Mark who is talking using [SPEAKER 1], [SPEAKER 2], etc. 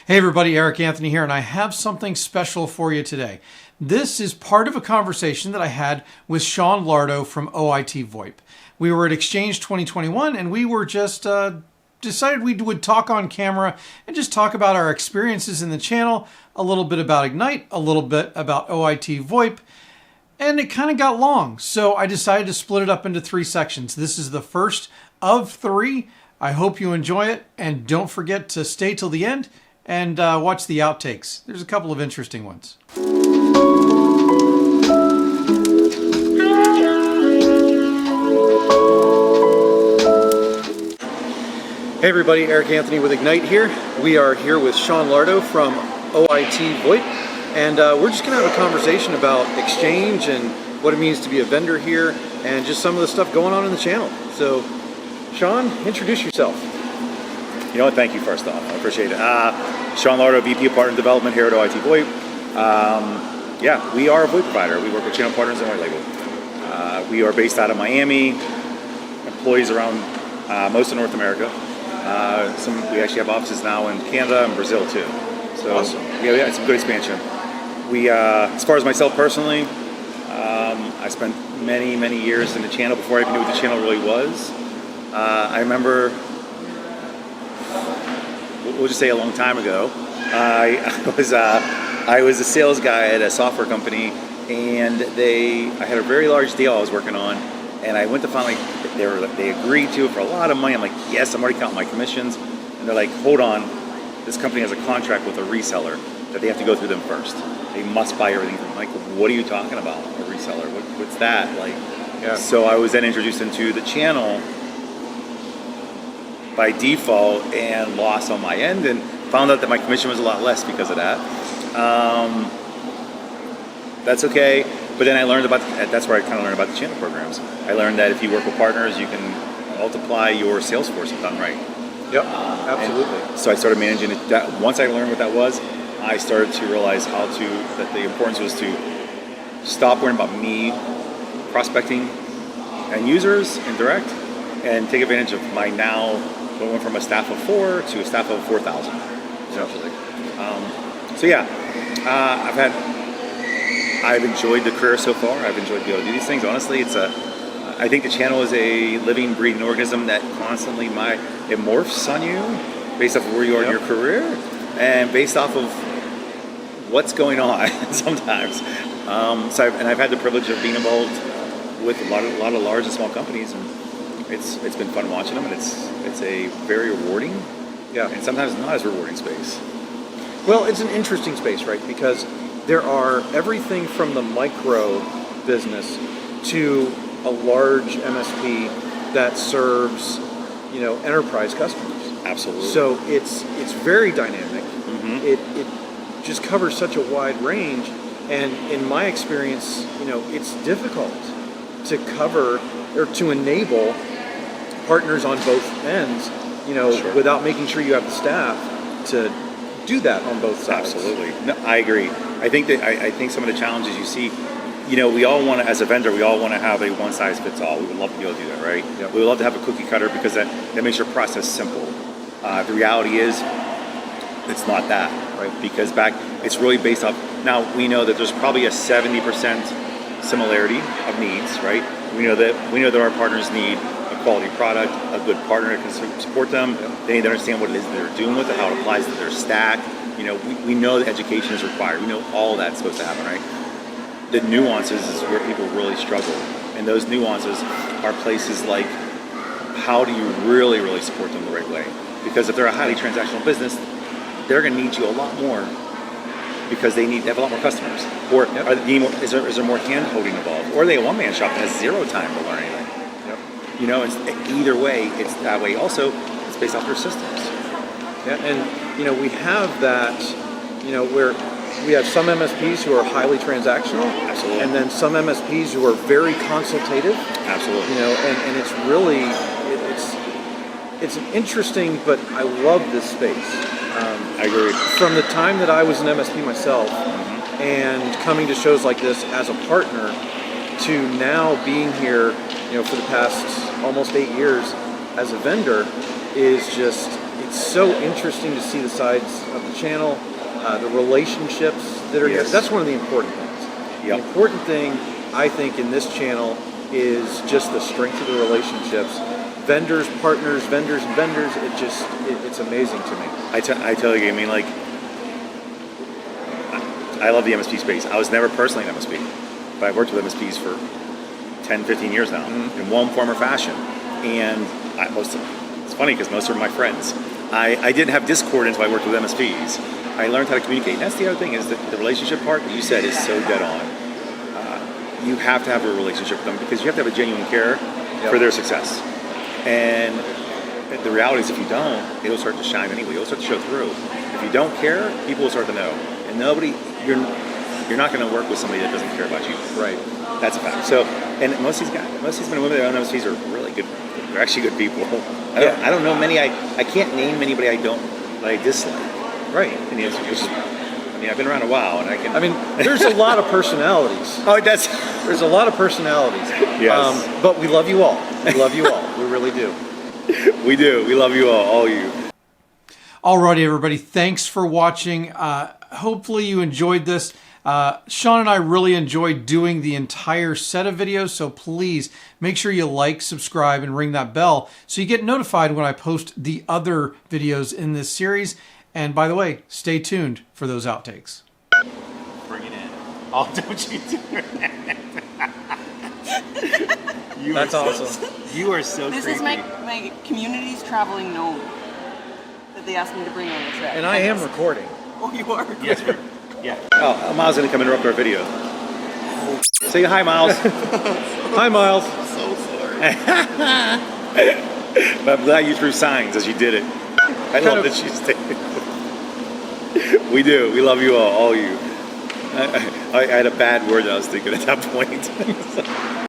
[SPEAKER 1] Hey everybody, Eric Anthony here, and I have something special for you today. This is part of a conversation that I had with Sean Lardo from OIT VoIP. We were at Xchange 2021 and we were just decided we would talk on camera and just talk about our experiences in the channel, a little bit about Ignite, a little bit about OIT VoIP, and it kind of got long. So I decided to split it up into 3 sections. This is the first of 3. I hope you enjoy it, and don't forget to stay till the end and watch the outtakes. There's a couple of interesting ones. Hey everybody, Eric Anthony with Ignite here. We are here with Sean Lardo from OIT VoIP, and we're just going to have a conversation about Xchange and what it means to be a vendor here, and just some of the stuff going on in the channel. So, Sean, introduce yourself.
[SPEAKER 2] You know what, thank you first off, I appreciate it. Sean Lardo, VP of Partner Development here at OIT VoIP. Yeah, we are a VoIP provider. We work with channel partners and white label. We are based out of Miami, employees around most of North America. We actually have offices now in Canada and Brazil too. So awesome. Yeah, it's a good expansion. We, as far as myself personally, I spent many years in the channel before I even knew what the channel really was. I remember, we'll just say a long time ago, I was a sales guy at a software company, and I had a very large deal I was working on, and I went to finally, they agreed to it for a lot of money. I'm like, yes, I'm already counting my commissions, and they're like, hold on, this company has a contract with a reseller that they have to go through them first. They must buy everything from. Like, what are you talking about, a reseller? What's that? Like, yeah. So I was then introduced into the channel by default and lost on my end, and found out that my commission was a lot less because of that. That's okay, but then I learned that's where I kind of learned about the channel programs. I learned that if you work with partners, you can multiply your sales force if done right.
[SPEAKER 1] Yep, absolutely.
[SPEAKER 2] So I started managing it. Once I learned what that was, I started to realize that the importance was to stop worrying about me prospecting end users and direct, and take advantage of my now. We went from a staff of 4 to a staff of 4,000, essentially. So yeah, I've enjoyed the career so far. I've enjoyed being able to do these things. Honestly, I think the channel is a living, breathing organism that constantly it morphs on you based off of where you are in your career and based off of what's going on sometimes. So I've had the privilege of being involved with a lot of large and small companies, and it's been fun watching them, and it's a very rewarding, and sometimes not as rewarding space.
[SPEAKER 1] Well, it's an interesting space, right? Because there are everything from the micro business to a large MSP that serves, enterprise customers.
[SPEAKER 2] Absolutely.
[SPEAKER 1] So it's very dynamic.
[SPEAKER 2] Mm-hmm.
[SPEAKER 1] It just covers such a wide range, and in my experience, it's difficult to cover or to enable partners on both ends,
[SPEAKER 2] Sure.
[SPEAKER 1] without making sure you have the staff to do that on both sides.
[SPEAKER 2] Absolutely. No, I agree. I think some of the challenges you see, we all want to, as a vendor, we all want to have a one-size-fits-all. We would love to be able to do that, right?
[SPEAKER 1] Yep.
[SPEAKER 2] We would love to have a cookie cutter because that makes your process simple. The reality is, it's not that, right? Because it's really based off, now we know that there's probably a 70% similarity of needs, right? We know that our partners need a quality product, a good partner that can support them. Yep. They need to understand what it is that they're doing with it, how it applies to their stack. We know that education is required. We know all that's supposed to happen, right? The nuances is where people really struggle. And those nuances are places like, how do you really support them the right way? Because if they're a highly transactional business, they're going to need you a lot more because they have a lot more customers. Or is there more hand-holding involved? Or are they a one-man shop that has zero time to learn anything? Yep. Either way, it's that way. Also, it's based off their systems.
[SPEAKER 1] Yeah, and we have that, where we have some MSPs who are highly transactional.
[SPEAKER 2] Absolutely.
[SPEAKER 1] And then some MSPs who are very consultative.
[SPEAKER 2] Absolutely.
[SPEAKER 1] And it's really, it's an interesting, but I love this space.
[SPEAKER 2] I agree.
[SPEAKER 1] From the time that I was an MSP myself,
[SPEAKER 2] mm-hmm.
[SPEAKER 1] and coming to shows like this as a partner, to now being here, for the past almost 8 years as a vendor, is just, it's so interesting to see the sides of
[SPEAKER 3] the channel, the relationships that are here.
[SPEAKER 2] Yes.
[SPEAKER 3] That's one of the important things.
[SPEAKER 2] Yep.
[SPEAKER 3] The important thing, I think, in this channel is just the strength of the relationships. Vendors, partners, vendors, and vendors, it's amazing to me.
[SPEAKER 2] I tell you, I mean, like, I love the MSP space. I was never personally an MSP, but I've worked with MSPs for 10, 15 years now, in one form or fashion. And it's funny because most of them are my friends. I didn't have Discord until I worked with MSPs. I learned how to communicate. And that's the other thing, is that the relationship part that you said is so dead on. You have to have a relationship with them because you have to have a genuine care for their success. And the reality is, if you don't, it'll start to shine anyway. It'll start to show through. If you don't care, people will start to know. And you're not going to work with somebody that doesn't care about you.
[SPEAKER 3] Right.
[SPEAKER 2] That's a fact. So, and most of these men and women that own MSPs are really good. They're actually good people. I don't know many. I can't name anybody that I dislike.
[SPEAKER 3] Right.
[SPEAKER 2] And I've been around a while, and I can.
[SPEAKER 3] I mean, there's a lot of personalities. There's a lot of personalities.
[SPEAKER 2] Yes.
[SPEAKER 3] But we love you all. We love you all. We really do.
[SPEAKER 2] We do. We love you all you.
[SPEAKER 1] Alrighty, everybody. Thanks for watching. Hopefully you enjoyed this. Sean and I really enjoyed doing the entire set of videos, so please make sure you like, subscribe, and ring that bell so you get notified when I post the other videos in this series. And by the way, stay tuned for those outtakes.
[SPEAKER 2] Bring it in. Oh, don't you do it.
[SPEAKER 3] That's awesome.
[SPEAKER 2] You are so
[SPEAKER 4] This
[SPEAKER 2] creepy.
[SPEAKER 4] is my community's traveling gnome that they asked me to bring on the trip.
[SPEAKER 3] And I am recording.
[SPEAKER 4] Oh, you are?
[SPEAKER 2] Yes, yeah. Oh, Miles is going to come interrupt our video. Say hi, Miles.
[SPEAKER 3] Hi, Miles.
[SPEAKER 4] So sorry.
[SPEAKER 2] But I'm glad you threw signs as you did it. I love that she's taking it. We do. We love you all you. I had a bad word that I was thinking at that point.